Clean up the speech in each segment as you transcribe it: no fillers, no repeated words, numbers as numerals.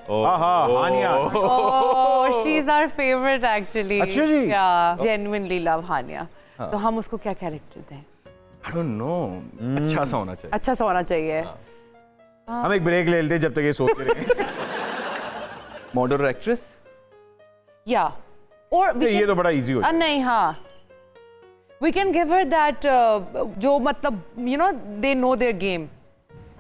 Hania. Oh, she's our favorite actually. अच्छा जी। Yeah, genuinely love हानिया। तो हम उसको क्या कैरेक्टर दें? I don't know, अच्छा सा होना चाहिए। अच्छा सा होना चाहिए। हम एक ब्रेक ले लेते हैं जब तक ये सोचते रहे। Model actress? Yeah. और ये तो बड़ा इजी हो जाएगा। नहीं हाँ। We can give her that जो मतलब you know they know their game.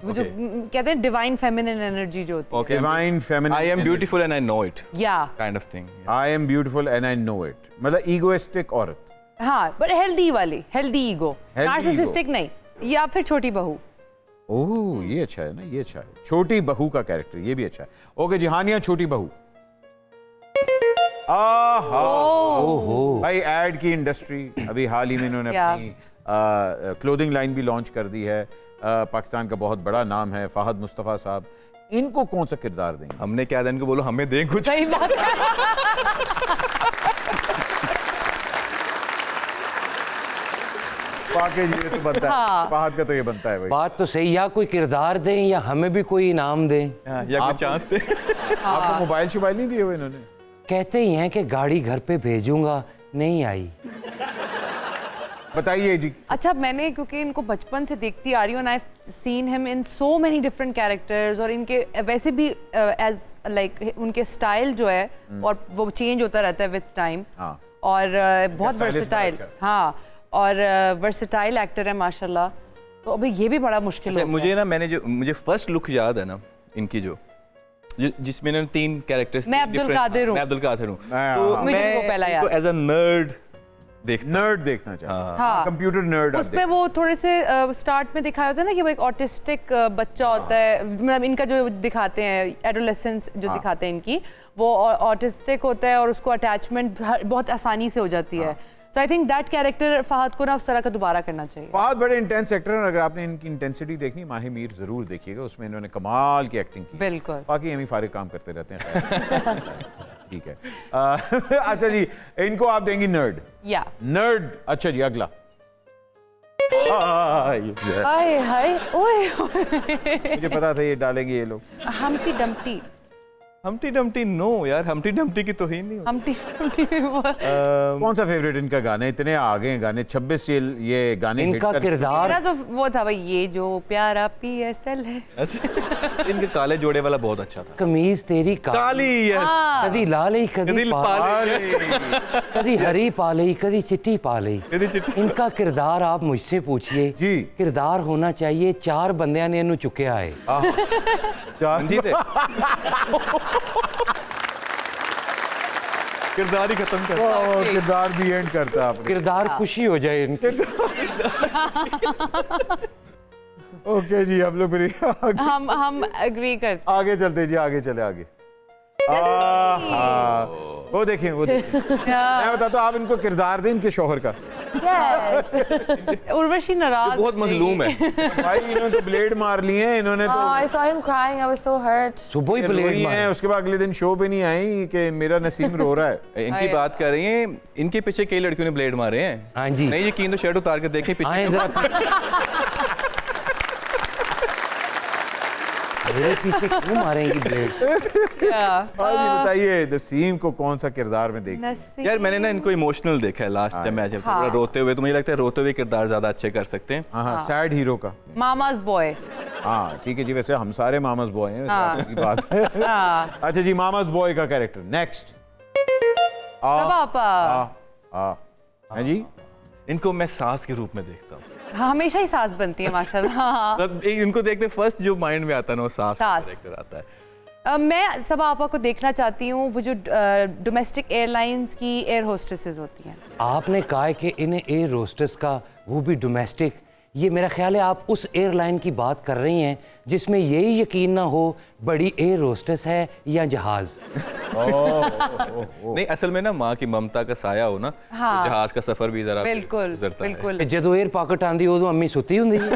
वो जो कहते हैं divine feminine energy जो होती है। Okay. Divine feminine. I am beautiful and I know it. Yeah. Kind of thing. I am beautiful and I know it. मतलब egoistic औरत। हाँ, but healthy वाली, healthy ego. Narcissistic नहीं, या फिर छोटी बहू। ओह ये अच्छा है ना, ये अच्छा है। छोटी बहू का कैरेक्टर ये भी अच्छा है। ओके जी, हानिया छोटी बहू। भाई एड की इंडस्ट्री अभी हाल ही में इन्होंने अपनी क्लोथिंग लाइन भी लॉन्च कर दी है। पाकिस्तान का बहुत बड़ा नाम है फाहद मुस्तफ़ा साहब। इनको कौन सा किरदार देंगे? हमने क्या इनको बोलो हमें दें कुछ। सही बात है। वाकई ये तो बनता है, फाहद का तो ये बनता है भाई। बात तो सही, या कोई किरदार दें या हमें भी कोई इनाम दें, या कोई चांस दें। आपको मोबाइल शोबाइल नहीं दिए हुए इन्होंने? कहते ही हैं कि गाड़ी घर पे भेजूंगा, नहीं आई। बताइए जी। अच्छा, मैंने क्योंकि इनको बचपन से देखती आ रही हूँ, I have seen him in so many different characters, और इनके वैसे भी एज लाइक उनके स्टाइल जो है और वो चेंज होता रहता है विद टाइम। और बहुत वर्सेटाइल, हाँ, और वर्सेटाइल एक्टर है माशाल्लाह। तो अभी ये भी बड़ा मुश्किल है। मुझे ना मुझे फर्स्ट लुक याद है ना इनकी जिसमें इन्होंने 3 कैरेक्टर्स। मैं अब्दुल कादिर हूँ। मैं अब्दुल कादिर हूँ। तो मुझे वो पहला याद। एज अ नर्ड देखना चाहिए। हाँ, कंप्यूटर नर्ड। उस पे वो थोड़े से स्टार्ट में दिखाया होता है ना कि वो एक ऑटिस्टिक बच्चा होता है, मतलब इनका जो दिखाते हैं एडोलेसेंस जो दिखाते हैं इनकी, वो ऑटिस्टिक होता है और उसको अटैचमेंट बहुत आसानी से हो जाती है। So I think that character Fahad को ना उस तरह का दोबारा करना चाहिए। फहद बड़े इंटेंस एक्टर हैं, अगर आपने इनकी इंटेंसिटी देखनी माही मीर जरूर देखिएगा, उसमें इन्होंने कमाल की एक्टिंग की। बिल्कुल। बाकी हम ही फारिग काम करते रहते हैं। ठीक है। अच्छा जी, इनको आप देंगी नर्ड। या नर्ड। अच्छा जी, अगला। हाय हाय, ओए मुझे पता था ये डालेंगे ये लोग। Humpty Dumpty. Humpty Dumpty no यार, हम्टी डम्टी की तो ही नहीं। हम्टी डम्टी कौन सा फेवरेट इनका गाना? इतने आगे हैं गाने, 26 ये गाने इनका किरदार। मेरा तो वो था भाई, ये जो प्यारा PSL है। इनके काले जोड़े वाला बहुत अच्छा था। कमीज तेरी काली, यस। कदी लाल कदी कदी हरी पाली कदी चिट्टी पाली। इनका किरदार आप मुझसे पूछिए जी। किरदार होना चाहिए 4 बंदियां ने इन्हू चुक्या है। किरदार ही खत्म करता है। किरदार भी एंड करता है। किरदार खुशी हो जाए इनकी। ओके जी, हम लोग फिर हम एग्री करते। आगे चलते जी, आगे चले आगे। वो देखें, वो देखें। मैं बताता हूँ, आप इनको किरदार दें इनके शौहर का। उर्वशी नाराज, बहुत मजलूम है भाई। इन्होंने तो ब्लेड मार लिए हैं इन्होंने तो। I saw him crying, I was so hurt. सुबह ही ब्लेड मारे, उसके बाद अगले दिन शो पे नहीं आई कि मेरा नसीम रो रहा है। इनकी बात कर रही हैं, इनके पीछे कई लड़कियों ने ब्लेड मारे हैं। हाँ जी। नहीं यकीन तो शर्ट उतार के देखें पीछे। पीछे क्यों मारेंगी ब्लेड? बताइए नसीम को कौन सा किरदार में देखिए? यार मैंने ना इनको इमोशनल देखा है लास्ट टाइम मैच, थोड़ा रोते हुए। तो मुझे लगता है रोते हुए किरदार ज्यादा अच्छे कर सकते हैं। हाँ, सैड हीरो का। Mama's boy. हाँ ठीक है जी, वैसे हम सारे मामाज बॉय हैं, इसकी बात है। अच्छा जी, मामाज बॉय का कैरेक्टर नेक्स्ट। है जी, इनको मैं सास के रूप में देखता हूँ। हमेशा ही सास बनती है माशाल्लाह। इनको देखते फर्स्ट जो माइंड में आता है ना वो सास कैरेक्टर आता है। मैं सबा आपा को देखना चाहती हूँ, वो जो डोमेस्टिक एयरलाइंस की एयर होस्टेसेस होती हैं। आपने कहा कि इन्हें एयर होस्टेस का, वो भी डोमेस्टिक, ये मेरा ख्याल है आप उस एयरलाइन की बात कर रही हैं जिसमें यही यकीन ना हो बड़ी एयर होस्टेस है या जहाज। नहीं, असल में ना माँ की ममता का साया हो ना, तो जहाज का सफर भी जरा बिल्कुल बिल्कुल। जदों एयर पॉकेट आंदी उदों अम्मी सुती हुंदी है।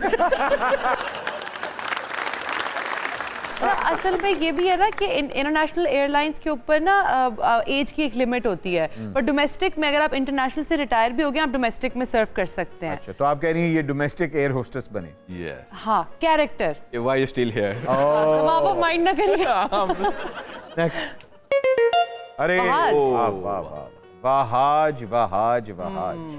असल में ये भी है ना कि इंटरनेशनल एयरलाइंस के ऊपर ना एज की एक लिमिट होती है, पर डोमेस्टिक में अगर आप इंटरनेशनल से रिटायर भी हो गए, आप डोमेस्टिक में सर्व कर सकते हैं। अच्छा, तो आप कह रही हैं ये डोमेस्टिक एयर होस्टेस बने? यस। हाँ, character. Why you still here? सब आप माइंड ना करिए। अरे वहाज। वाह वाह वाह, वहाज वहाज वहाज।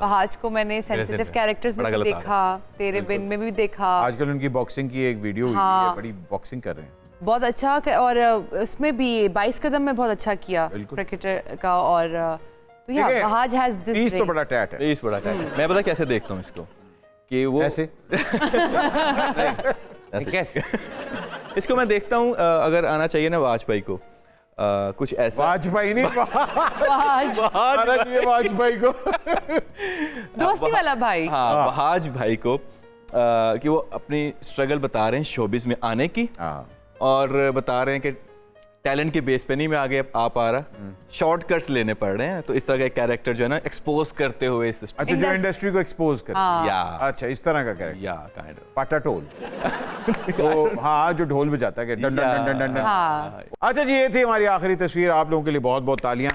वहाज को मैंने सेंसिटिव कैरेक्टर्स में बड़ा भी गलत देखा, तेरे बिन में भी देखा। आजकल उनकी बॉक्सिंग की एक वीडियो हुई है, बड़ी बॉक्सिंग कर रहे हैं। बहुत अच्छा और इसमें भी 22 कदम में बहुत अच्छा किया क्रिकेटर का। और तो या वहाज हैज दिस 30 तो बड़ा टैट है। इस बड़ा टाइम मैं पता कैसे देखता हूँ इसको कि वो ऐसे कैसे? इसको मैं देखता हूँ अगर आना चाहिए ना वाजपेयी को कुछ ऐसा वाजपेयी नहीं, वहाज आना चाहिए वाजपेयी को। दोस्ती वाला भाई। हाँ वहाज भाई को कि वो अपनी स्ट्रगल बता रहे हैं शोबिस में आने की, हाँ और बता रहे हैं कि टैलेंट के बेस पे नहीं मैं आगे आ पा रहा, शॉर्टकट्स लेने पड़ रहे हैं। तो इस तरह का कैरेक्टर जो है ना एक्सपोज करते हुए इस अच्छा, जो इंडस्ट्री को एक्सपोज कर, या अच्छा इस तरह का कैरेक्टर, या काइंड ऑफ पाटा टोल। तो हाँ, जो ढोल बजाता है कि done done done done done. हाँ अच्छा जी, ये थी हमारी आखिरी तस्वीर। आप लोगों के लिए बहुत बहुत तालियां।